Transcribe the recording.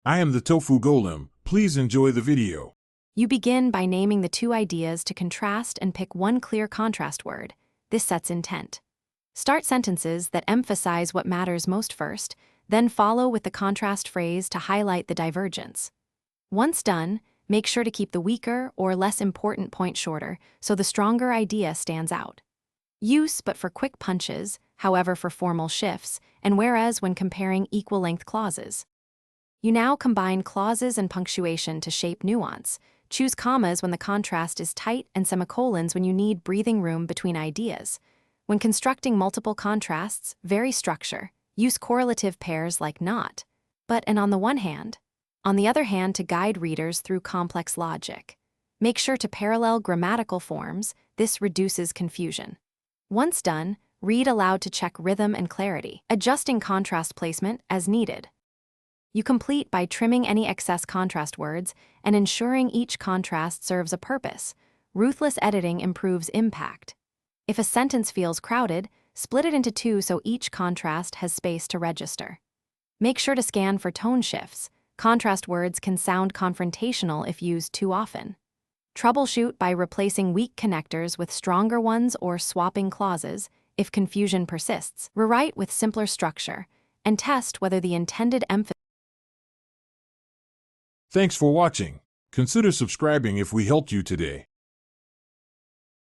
I am the Tofu Golem. Please enjoy the video. You begin by naming the two ideas to contrast and pick one clear contrast word. This sets intent. Start sentences that emphasize what matters most first, then follow with the contrast phrase to highlight the divergence. Once done, make sure to keep the weaker or less important point shorter so the stronger idea stands out. Use but for quick punches, however for formal shifts, and whereas when comparing equal-length clauses. You now combine clauses and punctuation to shape nuance. Choose commas when the contrast is tight and semicolons when you need breathing room between ideas. When constructing multiple contrasts, vary structure. Use correlative pairs like not, but and on the one hand. On the other hand, to guide readers through complex logic. Make sure to parallel grammatical forms. This reduces confusion. Once done, read aloud to check rhythm and clarity, adjusting contrast placement as needed. You complete by trimming any excess contrast words and ensuring each contrast serves a purpose. Ruthless editing improves impact. If a sentence feels crowded, split it into two so each contrast has space to register. Make sure to scan for tone shifts. Contrast words can sound confrontational if used too often. Troubleshoot by replacing weak connectors with stronger ones or swapping clauses if confusion persists. Rewrite with simpler structure and test whether the intended emphasis. Thanks for watching. Consider subscribing if we helped you today.